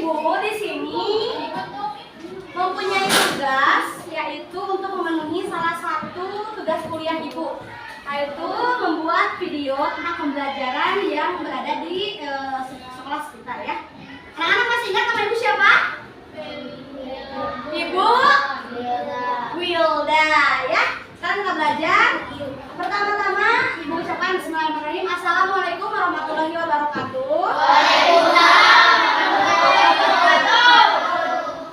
Ibu di sini mempunyai tugas, yaitu untuk memenuhi salah satu tugas kuliah Ibu, yaitu membuat video tentang pembelajaran yang berada di sekolah sekitar ya. Anak-anak masih ingat nama Ibu siapa? Ibu Wilda ya. Sekarang kita belajar. Pertama-tama Ibu ucapkan bismillahirrahmanirrahim. Assalamualaikum warahmatullahi wabarakatuh.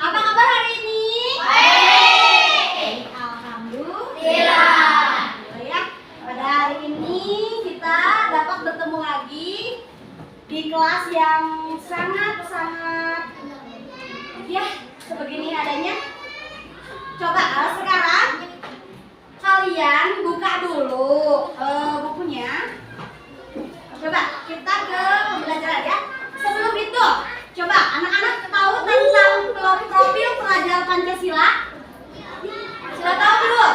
Apa kabar hari ini? Baik. Alhamdulillah. Ya. Pada hari ini kita dapat bertemu lagi di kelas yang sangat ya sebegini adanya. Coba sekarang kalian buka dulu bukunya. Coba kita ke pembelajaran ya. Sebelum itu, coba anak-anak tahu tentang profil pelajar Pancasila? Sudah tahu belum?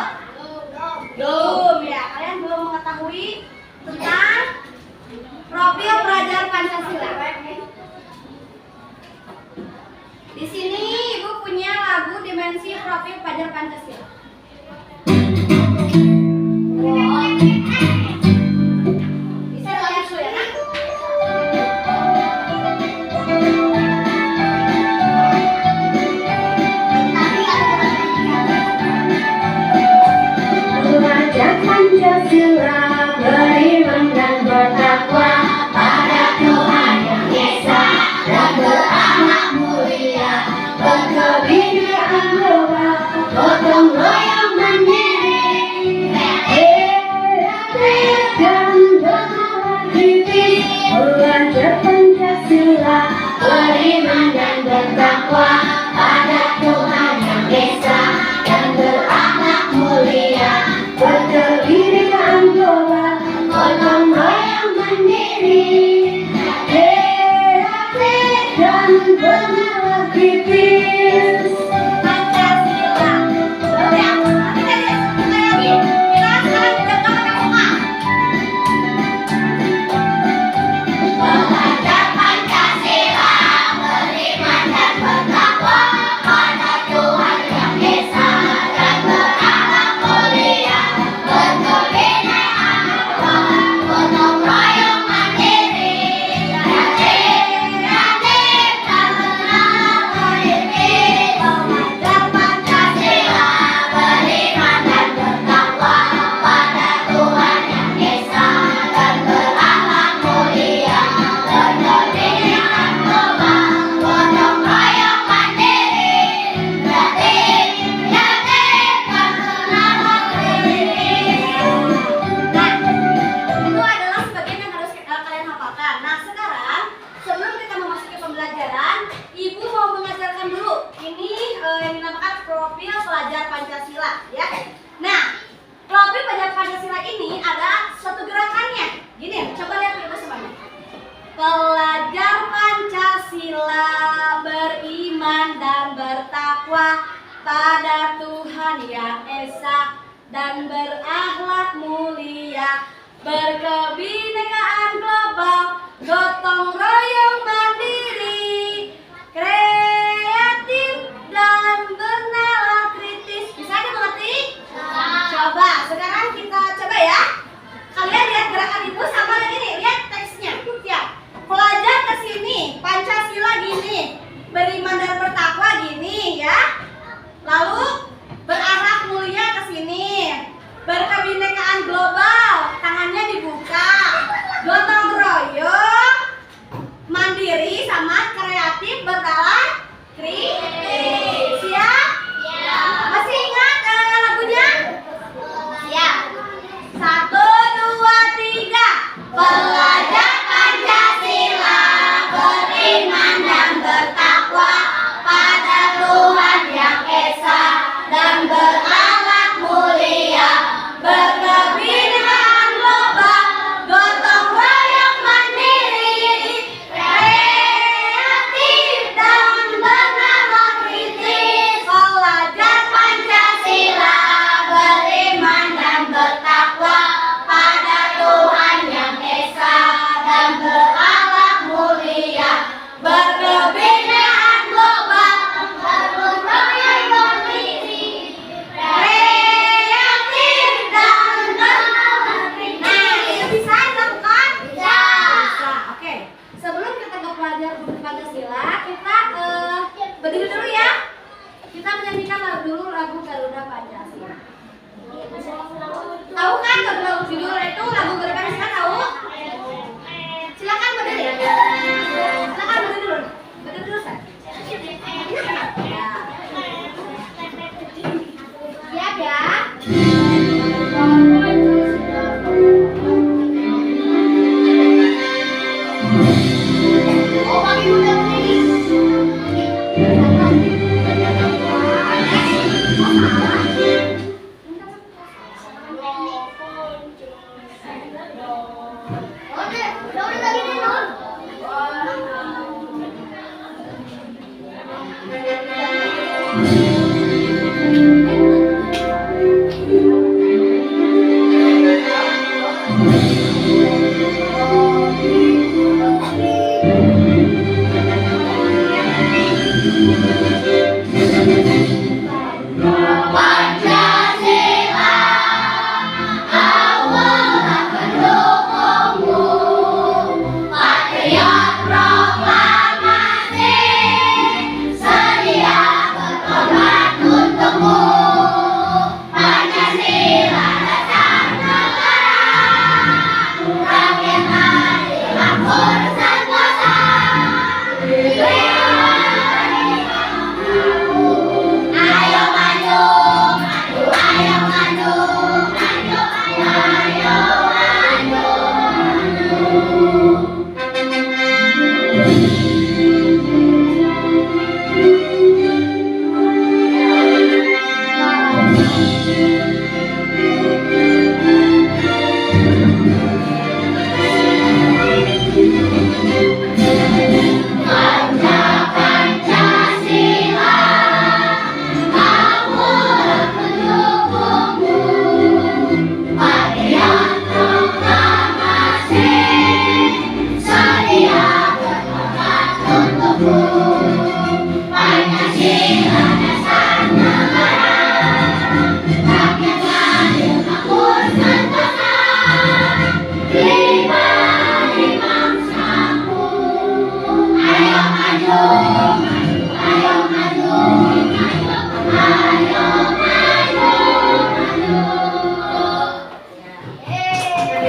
Belum ya. Kalian belum mengetahui tentang profil pelajar Pancasila. Di sini Ibu punya lagu Dimensi Profil Pelajar Pancasila. Bisa lihat dulu ya, Nak? Pelajar Pancasila beriman dan bertakwa pada Tuhan Yang Esa dan berakhlak mulia, berkebinekaan global, gotong royong mandiri, kreatif dan berkritis. Pelajar Pancasila beriman dan bertakwa pada Tuhan Yang Esa dan berakhlak mulia, berkebinekaan global, gotong royong mandiri, kreatif dan berkritis. Pancasila. Ya, nanti kita lagi. Kita sekarang udah kamu. Pelajar Pancasila beriman dan bertakwa pada Tuhan Yang Esa dan berakhlak mulia, berkebinekaan global, gotong royong mandiri, kreatif dan berkritis. Pelajar Pancasila beriman dan bertakwa pada Tuhan Yang Esa dan berakhlak mulia, berkebinekaan global, gotong royong mandiri, kreatif dan berkritis. Nah, itu adalah sebagian yang harus kalian hafalkan. Nah, sekarang sebelum kita memasuki pembelajaran, Ibu mau mengajarkan dulu. Ini yang dinamakan profil pelajar Pancasila, ya. Nah, profil pelajar Pancasila ini ada satu gerakannya. Gini, coba lihat Ibu semuanya. Pelajar Pancasila beriman dan bertakwa pada Tuhan Yang Esa dan berakhlak mulia, berkebinekaan global, gotong royong mandiri, kreatif dan bernalar kritis. Bisa dimengerti? Coba sekarang kita coba ya. Kalian lihat gerakan Ibu sama yang ini, lihat teksnya. Ya. Pelajar ke sini, Pancasila gini, beriman dan bertakwa gini ya. Lalu berakhlak mulia ke sini, berkebinekaan global, tangannya dibuka, gotong royong Berdiri dulu ya. Kita menyanyikan dulu lagu Garuda Pancasila. Tahu kan lagu judul itu lagu Garuda Pancasila tahu? Silakan berdiri. Silakan berdiri dulu. Berdiri dulu San. Ya. Siap ya. Oh, pakai muda ini.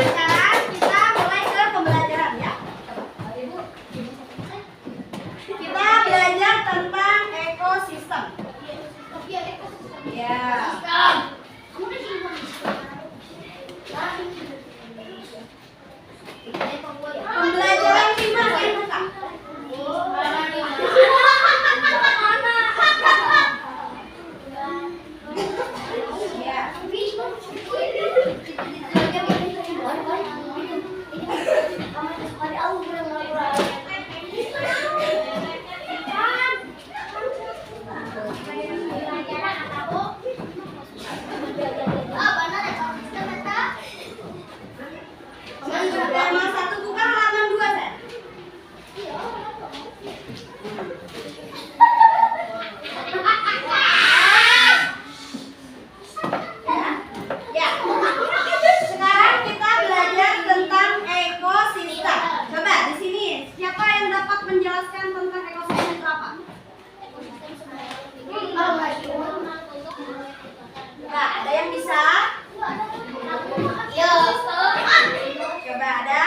Sekarang kita mulai ke pembelajaran ya. Kita belajar tentang ekosistem. Ya. Pembelajaran 5 saya buka. Ya. Halaman 1 buka halaman 2 Sen. Ya. Sekarang kita belajar tentang ekosistem. Coba di sini siapa yang dapat menjelaskan tentang ekosistem itu apa? Nah, ada yang bisa? Coba ada?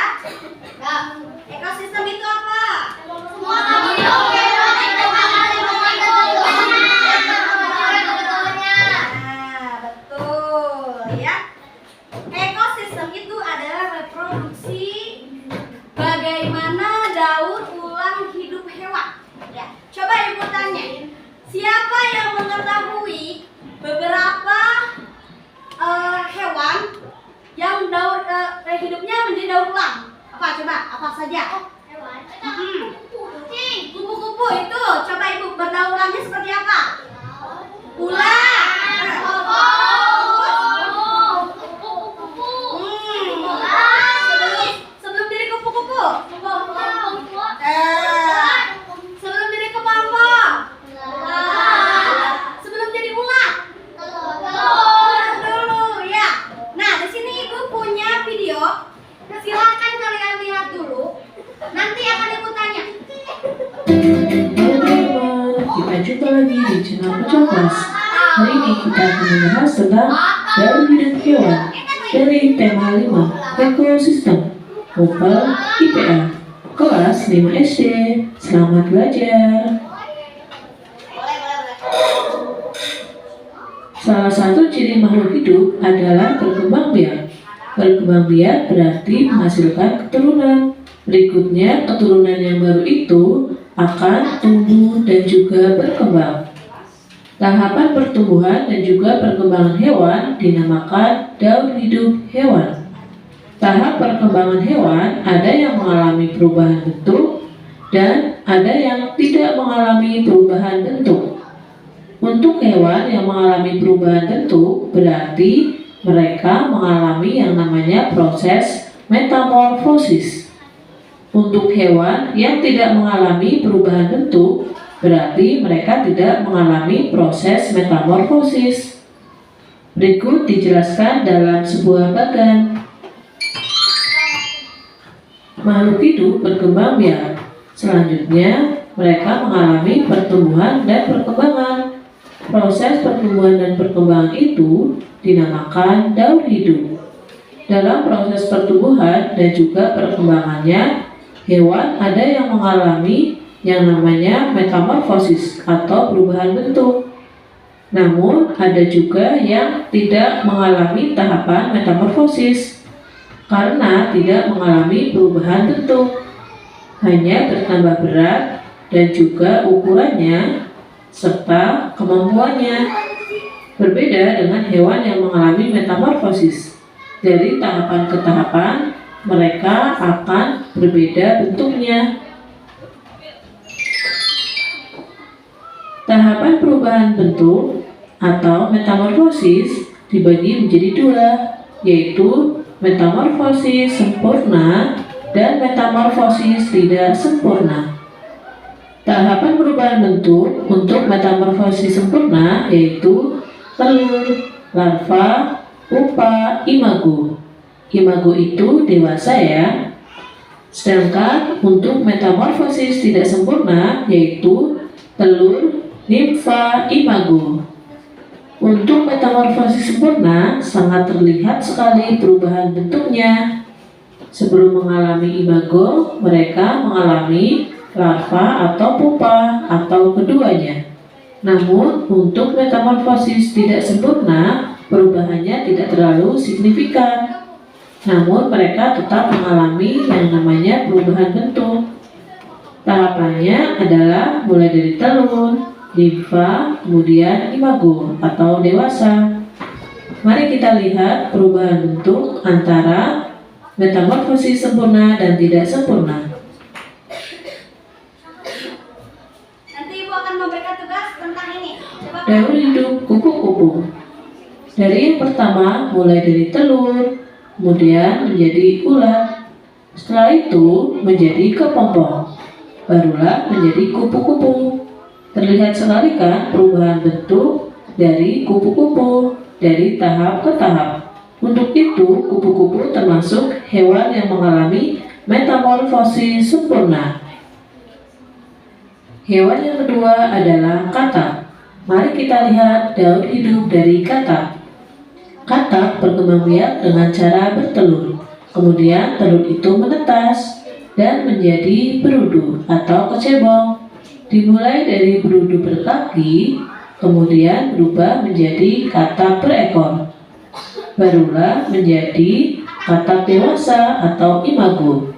Ekosistem itu apa? Nah, betul ya. Ekosistem itu adalah reproduksi bagaimana daur ulang hidup hewan. Ya, coba ibu tanya, siapa yang mengetahui beberapa hewan yang hidupnya menjadi daur ulang? Apa coba? Apa saja? Kupu-kupu itu, coba ibu berdaur ulangnya seperti apa? Ular. Sebelum jadi kupu-kupu. Sebelum jadi kepompong. Sebelum jadi ular. Dulu ya. Nah, di sini ibu punya video. Silakan kalian lihat dulu. Nanti akan ibu tanya. Halo teman-teman, kita kita jumpa lagi di channel Pecah Kelas. Hari ini kita akan membahas tentang daur hidup hewan dari tema 5 ekosistem Opel IPA kelas 5 SD. Selamat belajar. Salah satu ciri makhluk hidup adalah berkembang biak. Berkembang biak berarti menghasilkan keturunan. Berikutnya, keturunan yang baru itu akan tumbuh dan juga berkembang. Tahapan pertumbuhan dan juga perkembangan hewan dinamakan daur hidup hewan. Tahap perkembangan hewan ada yang mengalami perubahan bentuk dan ada yang tidak mengalami perubahan bentuk. Untuk hewan yang mengalami perubahan bentuk berarti mereka mengalami yang namanya proses metamorfosis. Untuk hewan yang tidak mengalami perubahan bentuk berarti mereka tidak mengalami proses metamorfosis. Berikut dijelaskan dalam sebuah bagan. Makhluk hidup berkembang biak. Selanjutnya, mereka mengalami pertumbuhan dan perkembangan. Proses pertumbuhan dan perkembangan itu dinamakan daur hidup. Dalam proses pertumbuhan dan juga perkembangannya, hewan ada yang mengalami yang namanya metamorfosis atau perubahan bentuk. Namun, ada juga yang tidak mengalami tahapan metamorfosis karena tidak mengalami perubahan bentuk, hanya bertambah berat dan juga ukurannya serta kemampuannya. Berbeda dengan hewan yang mengalami metamorfosis. Dari tahapan ke tahapan, mereka akan berbeda bentuknya. Tahapan perubahan bentuk atau metamorfosis dibagi menjadi dua, yaitu metamorfosis sempurna dan metamorfosis tidak sempurna. Tahapan perubahan bentuk untuk metamorfosis sempurna yaitu telur, larva, pupa, imago. Imago itu dewasa ya. Sedangkan untuk metamorfosis tidak sempurna yaitu telur, nimfa, imago. Untuk metamorfosis sempurna sangat terlihat sekali perubahan bentuknya. Sebelum mengalami imago, mereka mengalami larva atau pupa atau keduanya. Namun untuk metamorfosis tidak sempurna, perubahannya tidak terlalu signifikan. Namun mereka tetap mengalami yang namanya perubahan bentuk. Tahapannya adalah mulai dari telur, nimfa, kemudian imago atau dewasa. Mari kita lihat perubahan bentuk antara metamorfosis sempurna dan tidak sempurna. Daur hidup kupu-kupu. Dari yang pertama mulai dari telur, kemudian menjadi ulat, setelah itu menjadi kepompong, barulah menjadi kupu-kupu. Terlihat sekali kan perubahan bentuk dari kupu-kupu dari tahap ke tahap. Untuk itu kupu-kupu termasuk hewan yang mengalami metamorfosis sempurna. Hewan yang kedua adalah katak. Mari kita lihat daur hidup dari katak. Katak berkembang biak dengan cara bertelur. Kemudian telur itu menetas dan menjadi berudu atau kecebong. Dimulai dari berudu berkaki, kemudian berubah menjadi katak berekor. Barulah menjadi katak dewasa atau imago.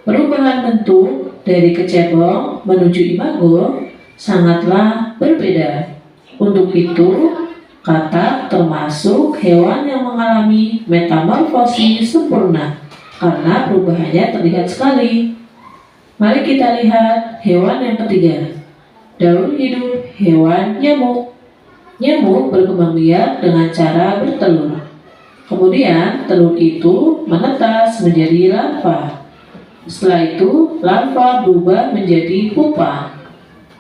Perubahan bentuk dari kecebong menuju imago sangatlah berbeda. Untuk itu, katak termasuk hewan yang mengalami metamorfosis sempurna karena perubahannya terlihat sekali. Mari kita lihat hewan yang ketiga. Daur hidup hewan nyamuk. Nyamuk berkembang biak dengan cara bertelur. Kemudian telur itu menetas menjadi larva. Setelah itu larva berubah menjadi pupa.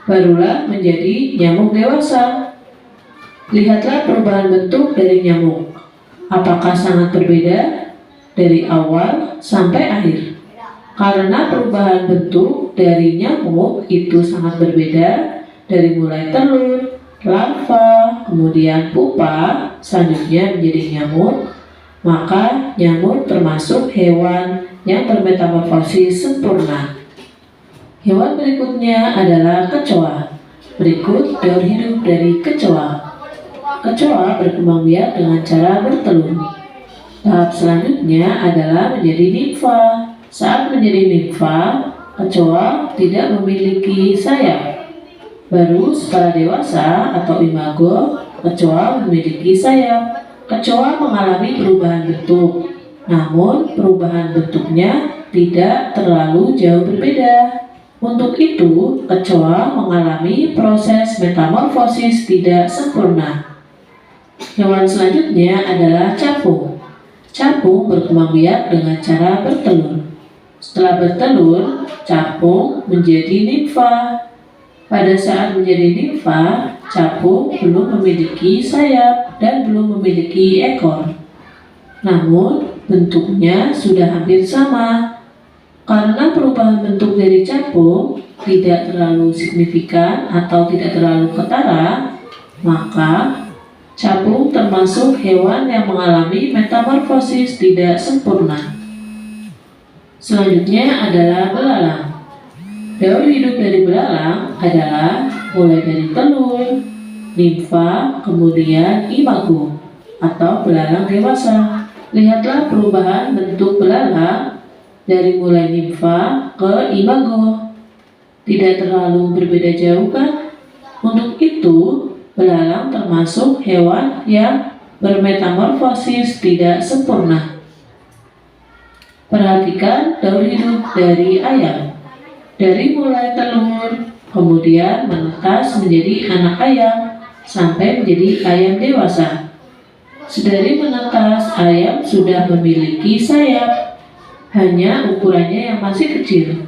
Barulah menjadi nyamuk dewasa. Lihatlah perubahan bentuk dari nyamuk. Apakah sangat berbeda dari awal sampai akhir? Karena perubahan bentuk dari nyamuk itu sangat berbeda, dari mulai telur, larva, kemudian pupa, selanjutnya menjadi nyamuk, maka nyamuk termasuk hewan yang bermetamorfosis sempurna. Hewan berikutnya adalah kecoa. Berikut daur hidup dari kecoa. Kecoa berkembang biak dengan cara bertelur. Tahap selanjutnya adalah menjadi nimfa. Saat menjadi nimfa, kecoa tidak memiliki sayap. Baru setelah dewasa atau imago, kecoa memiliki sayap. Kecoa mengalami perubahan bentuk, namun perubahan bentuknya tidak terlalu jauh berbeda. Untuk itu, kecoa mengalami proses metamorfosis tidak sempurna. Hewan selanjutnya adalah capung. Capung berkembang biak dengan cara bertelur. Setelah bertelur, capung menjadi nimfa. Pada saat menjadi nimfa, capung belum memiliki sayap dan belum memiliki ekor. Namun, bentuknya sudah hampir sama. Karena perubahan bentuk dari capung tidak terlalu signifikan atau tidak terlalu ketara, maka capung termasuk hewan yang mengalami metamorfosis tidak sempurna. Selanjutnya adalah belalang. Daur hidup dari belalang adalah mulai dari telur, nimfa, kemudian imago atau belalang dewasa. Lihatlah perubahan bentuk belalang dari mulai nimfa ke imago. Tidak terlalu berbeda jauh kan? Untuk itu, belalang termasuk hewan yang bermetamorfosis tidak sempurna. Perhatikan daur hidup dari ayam. Dari mulai telur, kemudian menetas menjadi anak ayam, sampai menjadi ayam dewasa. Sedari menetas, ayam sudah memiliki sayap, hanya ukurannya yang masih kecil.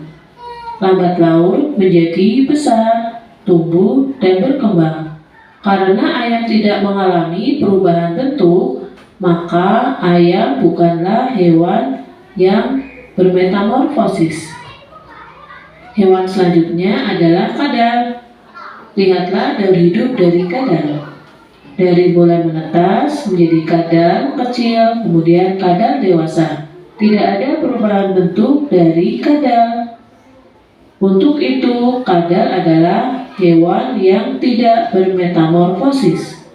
Lambat laun menjadi besar, tumbuh, dan berkembang. Karena ayam tidak mengalami perubahan bentuk, maka ayam bukanlah hewan yang bermetamorfosis. Hewan selanjutnya adalah kadal. Lihatlah daur hidup dari kadal. Dari mulai menetas menjadi kadal kecil, kemudian kadal dewasa. Tidak ada perubahan bentuk dari kadal. Untuk itu, kadal adalah hewan yang tidak bermetamorfosis.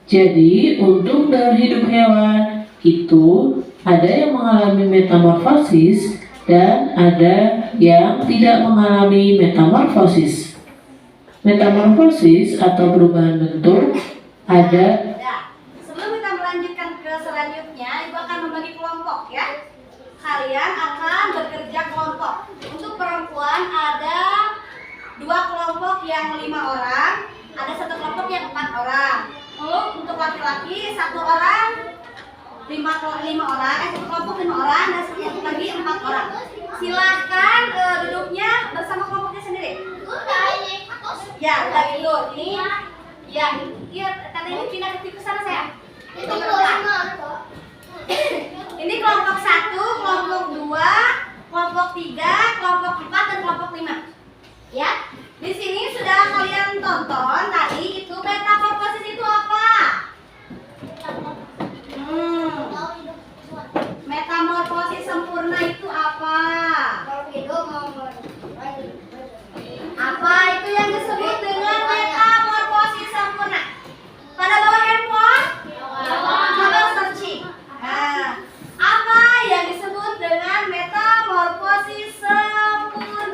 Jadi, untuk daur hidup hewan itu ada yang mengalami metamorfosis dan ada yang tidak mengalami metamorfosis. Metamorfosis atau perubahan bentuk ada. Nah, sebelum kita melanjutkan ke selanjutnya, Ibu akan membagi kelompok ya. Kalian akan bekerja kelompok. Untuk perempuan ada 2 kelompok yang 5 orang, ada 1 kelompok yang 4 orang. Lalu untuk laki-laki 1 orang 5 orang, 1 kelompok 5 orang dan satu lagi 4 orang. Silahkan duduknya bersama kelompoknya sendiri. Ya, udah gitu. Ini tadi ini pindah ke sana saya. Ini kelompok 1, kelompok 2, kelompok 3, kelompok 4 dan kelompok 5. Ya. Di sini sudah kalian tonton tadi itu metamorfosis itu apa? Metamorfosis sempurna itu apa? Apa itu yang disebut dengan metamorfosis sempurna? Pada bawa handphone? Coba searching. Nah, apa yang disebut dengan metamorfosis sempurna?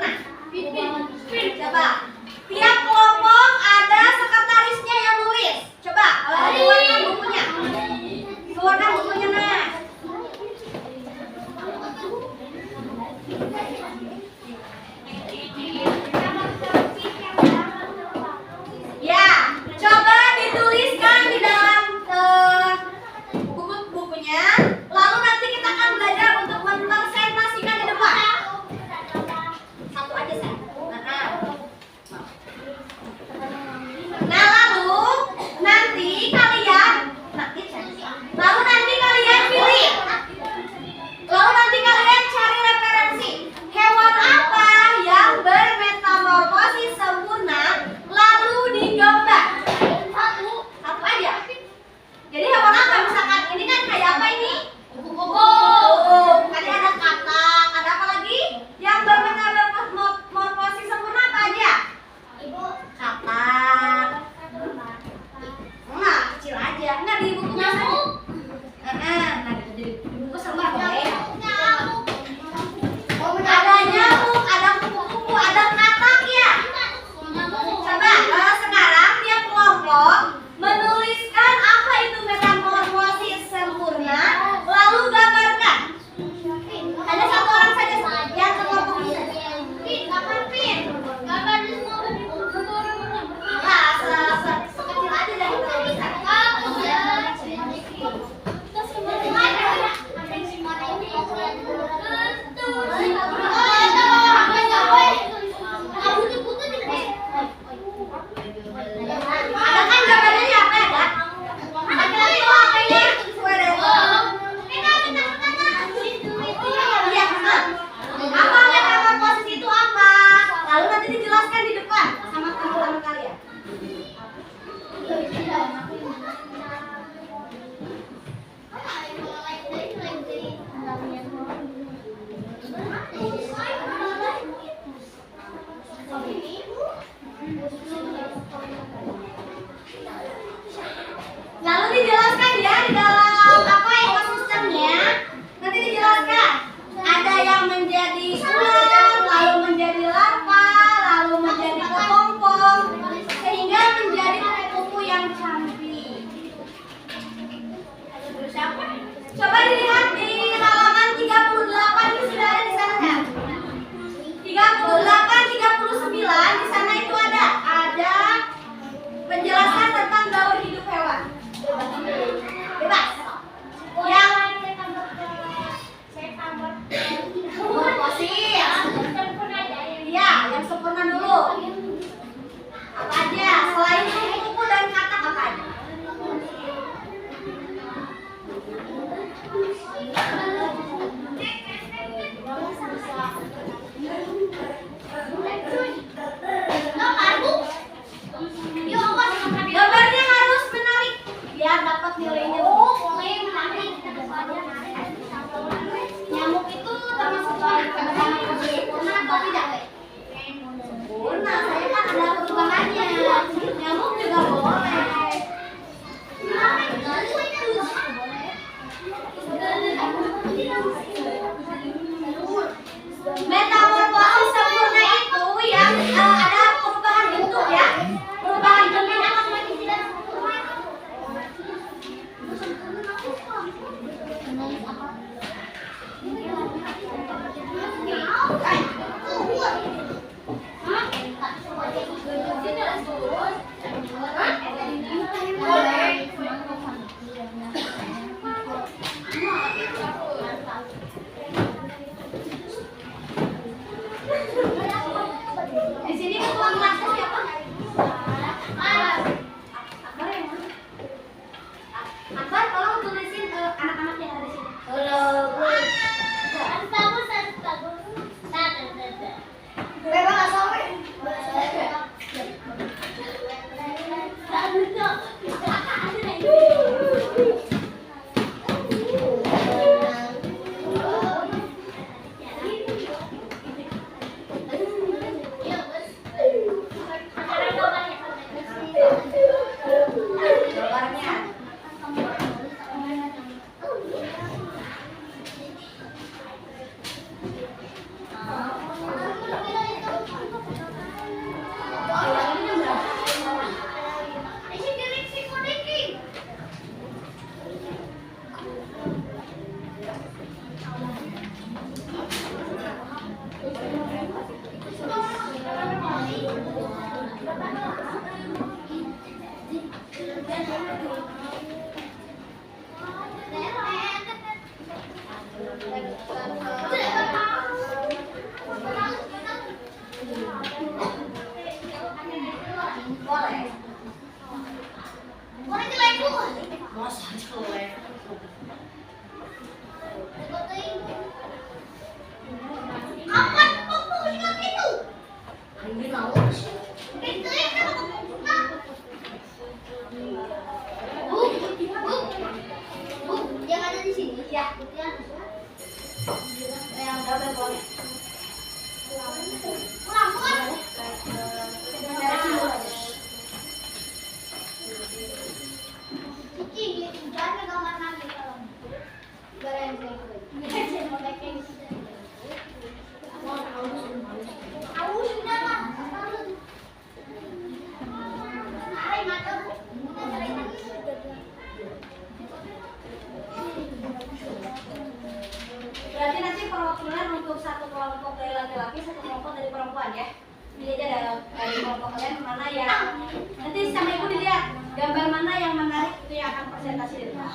dari kelompok kalian mana yang nanti sama ibu dilihat gambar mana yang menarik itu yang akan presentasi di depan.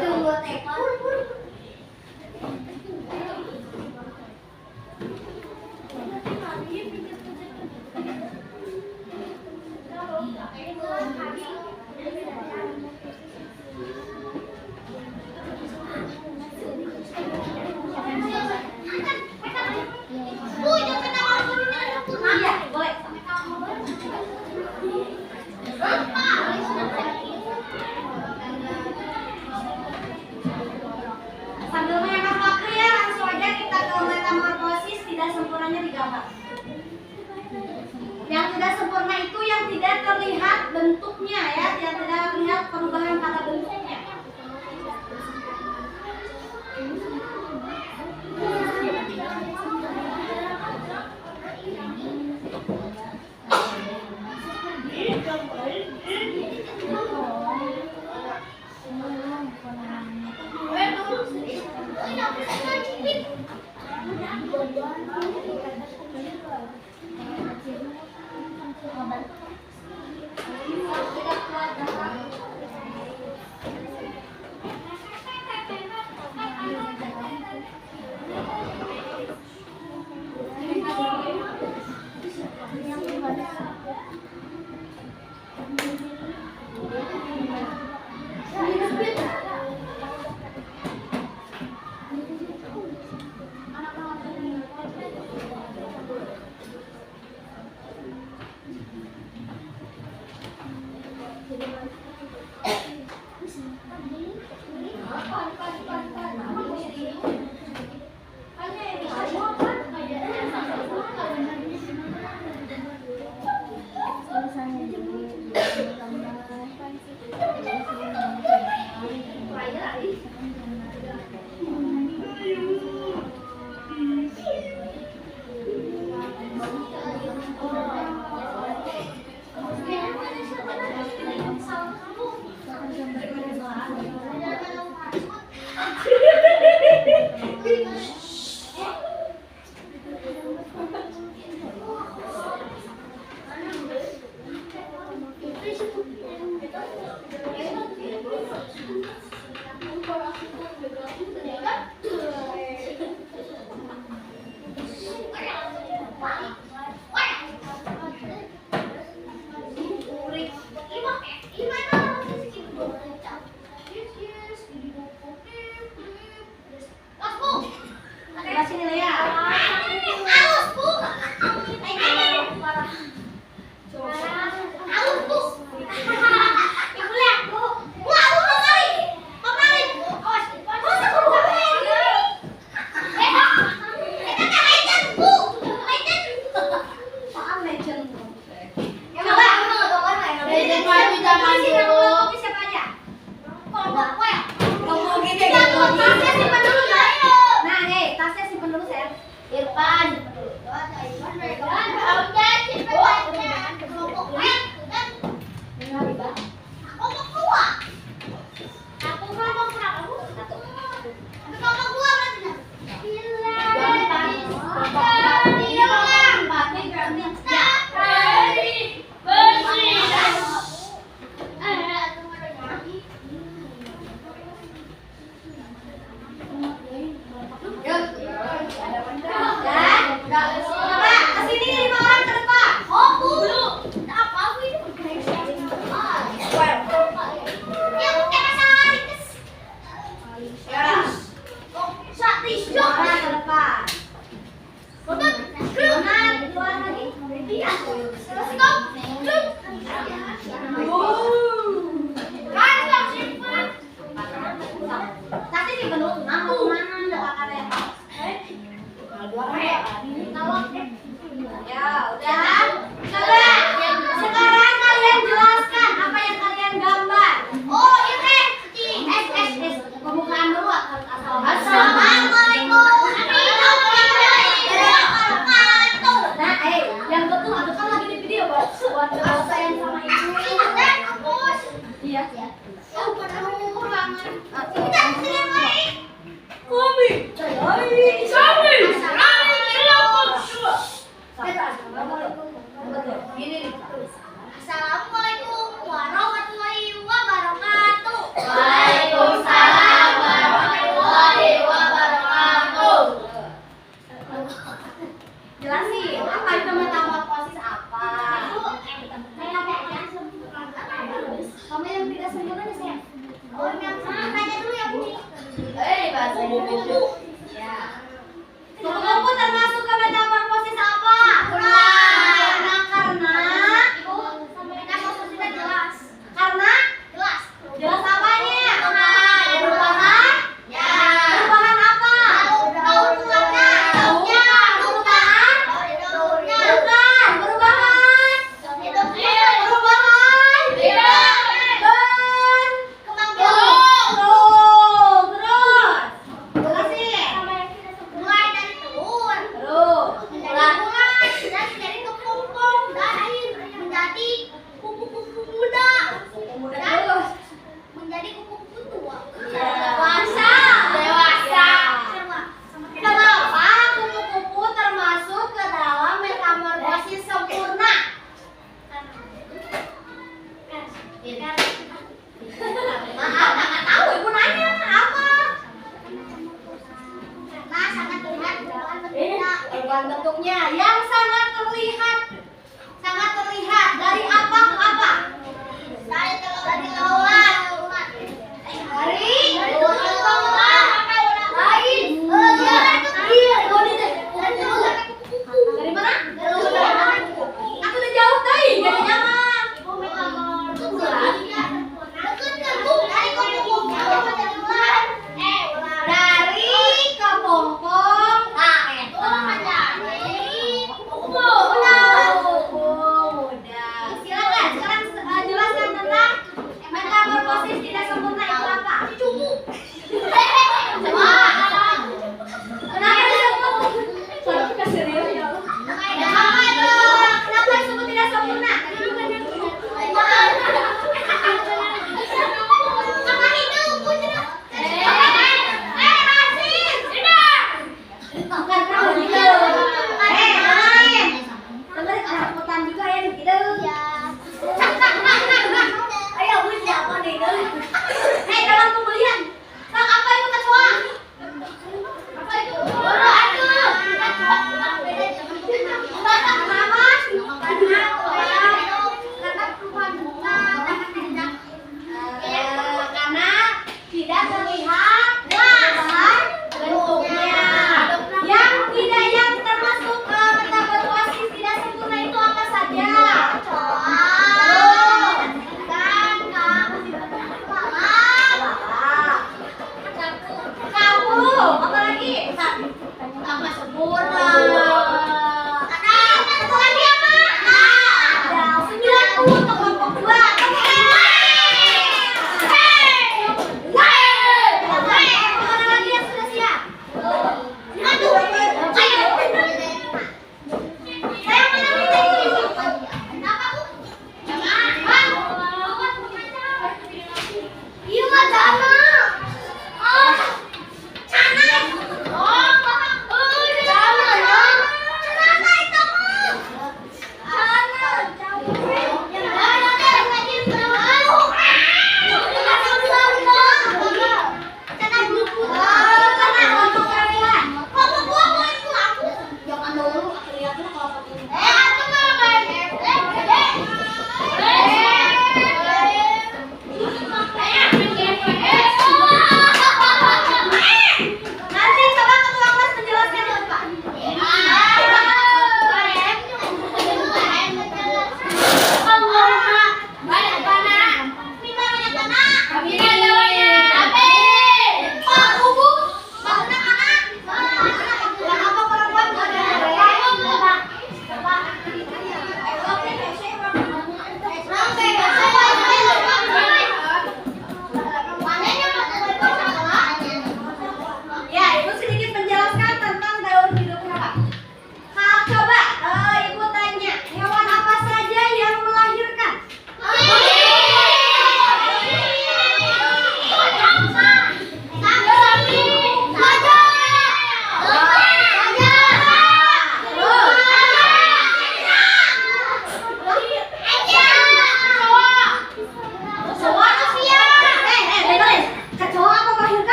Tunggu tekor. Iya, boleh. Sambil menghemat waktu ya, langsung aja kita ke metamorfosis tidak sempurnanya digambar. Yang tidak sempurna itu yang tidak terlihat bentuknya ya, yang tidak terlihat perubahan pada bentuknya. Perubahan bentuknya yang sangat terlihat dari apa ke apa? Dari lautan. Dari dari mana? Aku udah jauh tadi, jadi nyaman. Dari kepompong. Udah. Silakan sekarang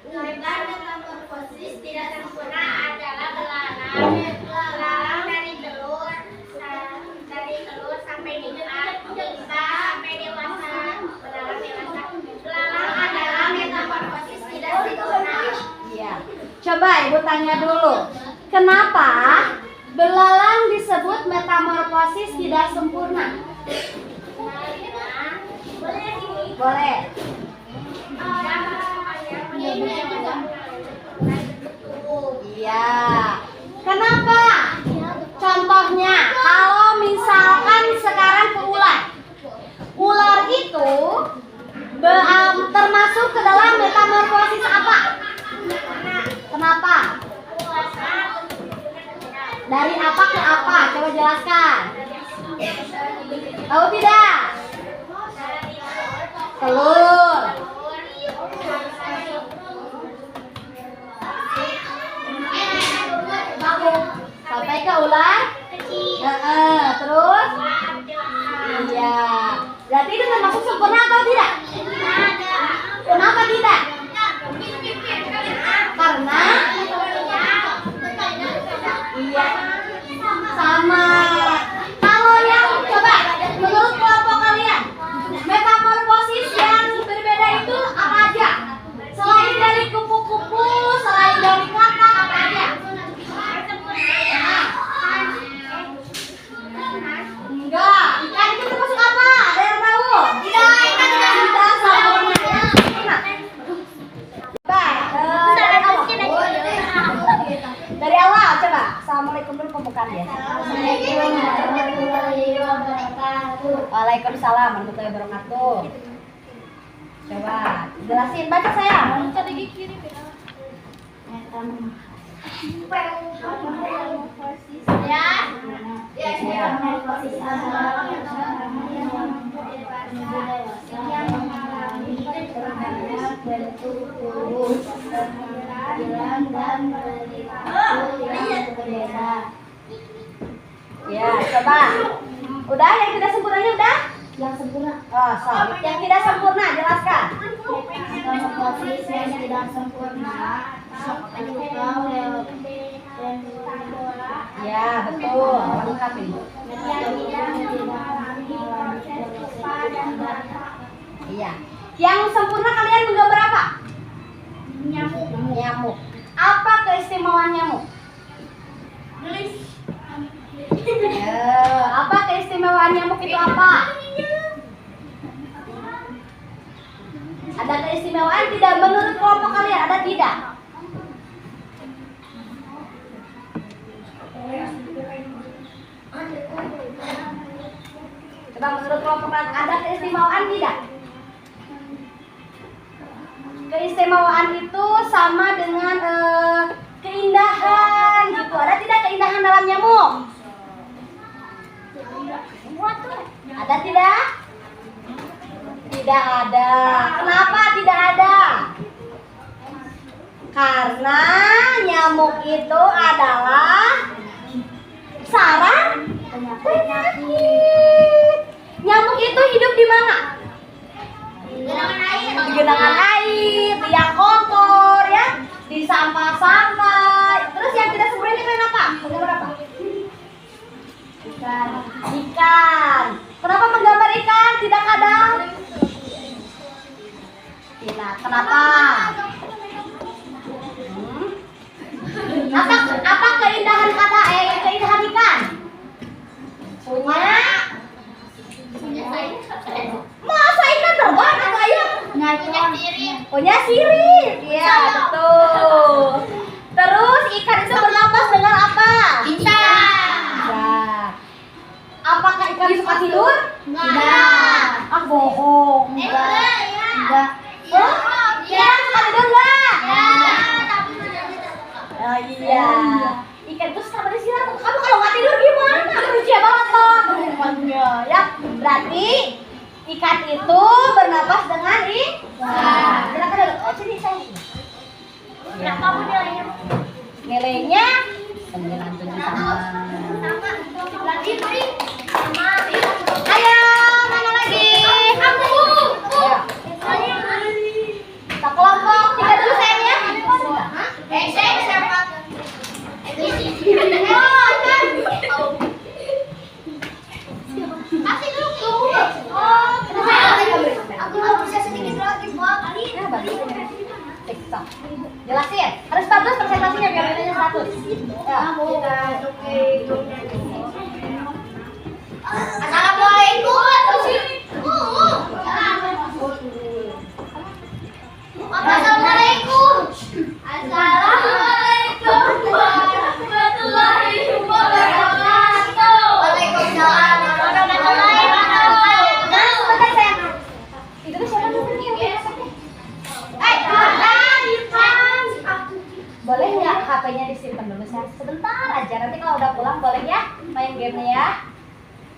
Lebar metamorfosis tidak sempurna adalah belalang dari telur sampai nikah sampai dewasa. Belalang adalah metamorfosis tidak sempurna. Iya. Coba Ibu tanya dulu. Kenapa belalang disebut metamorfosis tidak sempurna? Boleh. Iya. Kenapa? Contohnya, kalau misalkan sekarang ke ular. Ular itu termasuk ke dalam metamorfosis apa? Kenapa? Dari apa ke apa? Coba jelaskan. Tahu tidak? Telur. Sampai ke ular? Terus? Iya. Berarti itu termasuk sempurna atau tidak? Kenapa tidak? Karena iya sama. Kalau yang coba menurut kelompok kalian, metamorfosis yang berbeda itu apa aja? Selain dari kupu-kupu, selain dari kakak, apa aja? Enggak, ikan itu termasuk apa? Ada yang tahu? Tidak, ikan tidak sempurna. Dari awal coba. Assalamualaikum dulu pembukaannya. Waalaikumsalam warahmatullahi wabarakatuh. Coba jelasin, baca saya. Baca di kiri. Ya. Metamorfosis adalah yang mengalami perubahan bentuk tubuh, penampilan dan perilaku yang berbeda. Ya, coba. Udah yang tidak sempurnanya udah? Yang sempurna. Oh, sorry. Yang tidak sempurna jelaskan. Metamorfosis yang tidak sempurna Ya, betul. Lengkap ini. Iya. Yang sempurna kalian menggambar apa? Nyamuk. Apa keistimewaan nyamuk? Apa keistimewaan nyamuk itu apa? Ada keistimewaan tidak menurut kelompok kalian? Ada tidak? Coba menurut kelompok kalian ada keistimewaan tidak? Keistimewaan itu sama dengan keindahan gitu. Ada tidak keindahan dalam nyamuk? Ada tidak? Tidak ada. Kenapa tidak ada? Karena nyamuk itu adalah sarang penyakit. Nyamuk itu hidup di mana? Di genangan air, di yang kotor ya, di sampah-sampah. Terus yang tidak sempurna ini kalian apa? Menggambar apa? Ikan. Kenapa menggambar ikan? Tidak kadang? Tidak. Kenapa? Apa keindahan keindahan ikan? Punya masa ikan terbang atau ayam? Punya sirip. Iya, betul. Terus ikan itu bernapas dengan apa? Ikan. Apakah ikan suka tidur? Tidak. Ah, bohong. Enggak. Oh, iya, suka tidur enggak? Oh iya. Ikan itu suka beristirahat. Kamu kalau nggak tidur gimana? Kerja banget loh. Ya, berarti ikan itu bernapas dengan silakan dulu. Oh, sini saya. Nah, kamu nilainya? Nilainya 97 sama. Lagi, Pri. Sama. Ayo, mana lagi? Aku. Ya. Kita kelompok 3 dulu sayang ya. Jelasin. Harus bagus presentasinya biar nilainya 100. Ya. Assalamualaikum. Assalamualaikum. Assalamualaikum warahmatullahi wabarakatuh. Waalaikumsalam warahmatullahi wabarakatuh. Nah, sebentar saya. Itu tuh siapa tuh? Boleh nggak HP-nya disimpan dulu saya? Sebentar aja. Nanti kalau udah pulang boleh ya main gamenya ya.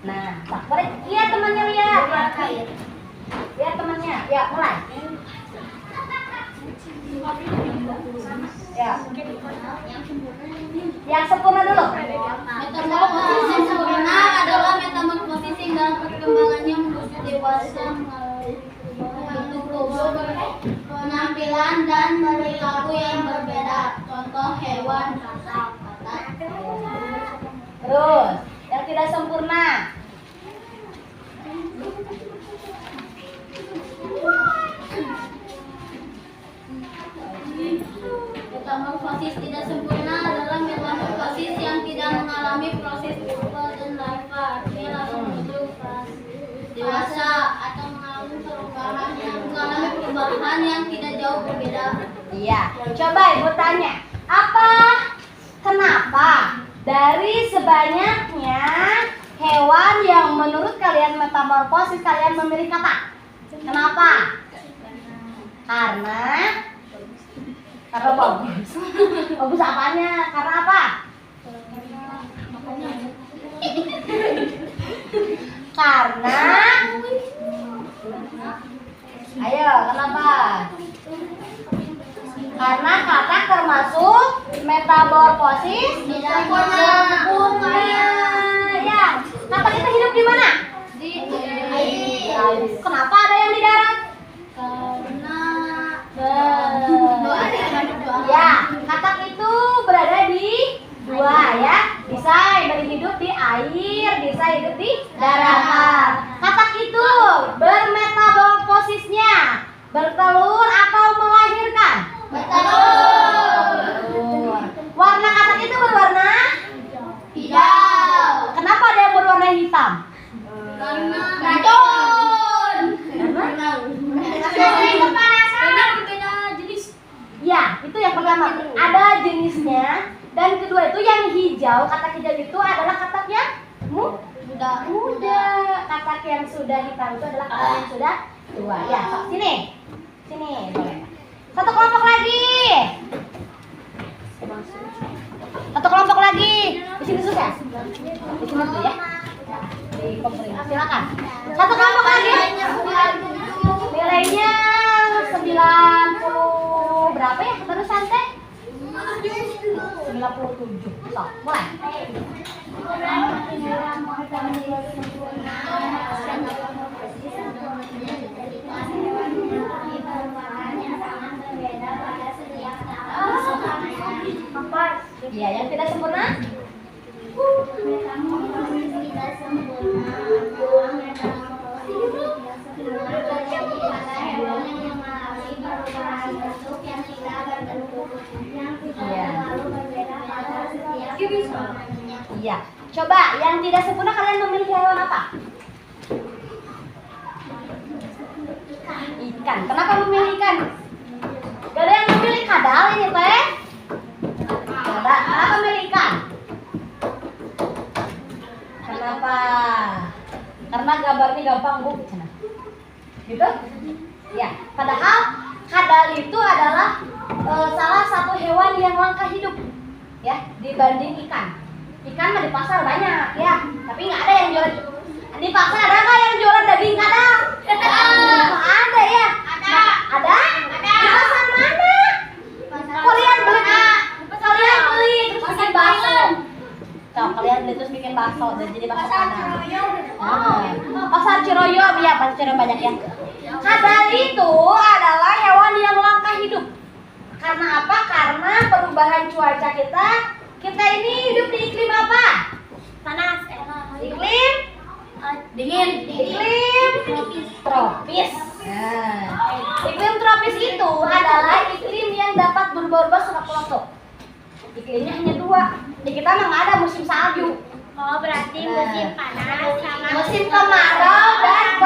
Nah, boleh. Iya temannya lihat. Lihat temannya. Ya mulai. Ya. Yang sempurna dulu. Metamorfosis yang sempurna adalah metamorfosis yang dalam perkembangannya menuju dewasa melalui bentuk tubuh, penampilan dan perilaku yang berbeda. Contoh hewan, kata. Terus, yang tidak sempurna. Metamorfosis tidak sempurna adalah metamorfosis yang tidak mengalami proses pupil dan larva, artinya langsung menuju fase dewasa atau mengalami perubahan yang tidak jauh berbeda. Iya. Coba Ibu tanya. Kenapa dari sebanyaknya hewan yang menurut kalian metamorfosis kalian memilih kata? Kenapa? Karena bagus. Bagus apanya? Karena apa? Karena ayo, kenapa? Karena kata termasuk metamorfosis sempurna. Ya, kata kita hidup di mana? Di air. Kenapa ada yang di darat? Ya, katak itu berada di dua ya. Bisa hidup di air, bisa hidup di daratan. Katak itu bermetamorfosisnya bertelur atau melahirkan? Bertelur. Warna katak itu berwarna Hijau. Kenapa ada yang berwarna hitam? Karena racun. Ya, itu yang pertama. Ada jenisnya. Dan kedua itu yang hijau. Katak hijau itu adalah katak yang muda. Katak yang sudah hitam itu adalah katak yang sudah tua. Ya, sini. Sini, boleh. Satu kelompok lagi. Satu kelompok lagi. Di sini susah. Di sini dulu ya. Di kompering. Silakan. Satu kelompok lagi. Nilainya 90 berapa ya? Terus santai. 97. So, mulai. Iya, yang tidak sempurna? Iya. Coba yang tidak sempurna kalian memilih hewan apa? Ikan. Kenapa memilih ikan? Gak ada yang memilih kadal ini teh? Kenapa memilih ikan? Kenapa? Karena gambarnya gampang bu. Gitu? Ya. Padahal kadal itu adalah salah satu hewan yang langka hidup, ya, dibanding ikan. Ikan mah di pasar banyak, ya, tapi nggak ada yang jualan. Di pasar ada nggak yang jualan daging kadal? Ada ya? Ada? Di pasar mana? Kalian beli terus bikin bakso. Kalian beli terus bikin bakso dan jadi bakso kadal. Pasar Ciroyo, ya, pasar Ciroyo banyak ya. Kadal itu adalah hewan yang langka hidup. Karena apa? Karena perubahan cuaca kita ini hidup di iklim apa? Panas. Iklim Dingin. iklim tropis. Nah, iklim tropis itu adalah iklim yang dapat berubah-ubah sewaktu-waktu? Iklimnya hanya dua. Di kita memang ada musim salju. Oh, berarti musim panas sama Musim kemarau dan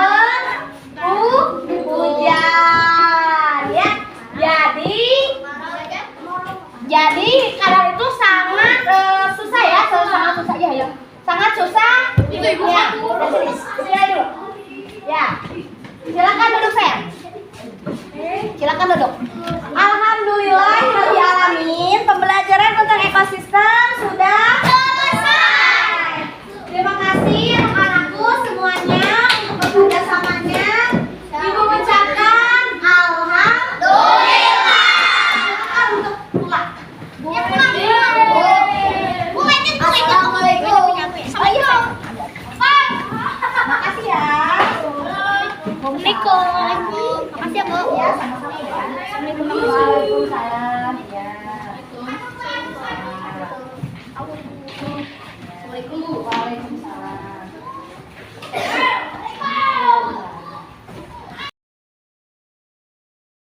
penghujan. Ya. Jadi kadang itu sangat susah ya, sangat susah ya. Sangat susah. Itu ibu ya. aku. Silakan dulu. Ya. Silakan duduk sayang. Silakan duduk. Alhamdulillah rabbil alamin, pembelajaran tentang ekosistem sudah selesai. Terima kasih anak-anakku semuanya untuk kerjasamanya. Ibu ucapkan alhamdulillah. Silakan untuk pulang. Ya, pulang. Bu, Assalamualaikum. Oh iya. Makasih ya. Assalamualaikum. Makasih ya, Bu. Ya, sama-sama ya. Assalamualaikum warahmatullahi wabarakatuh. Ya. Assalamualaikum. Waalaikumsalam.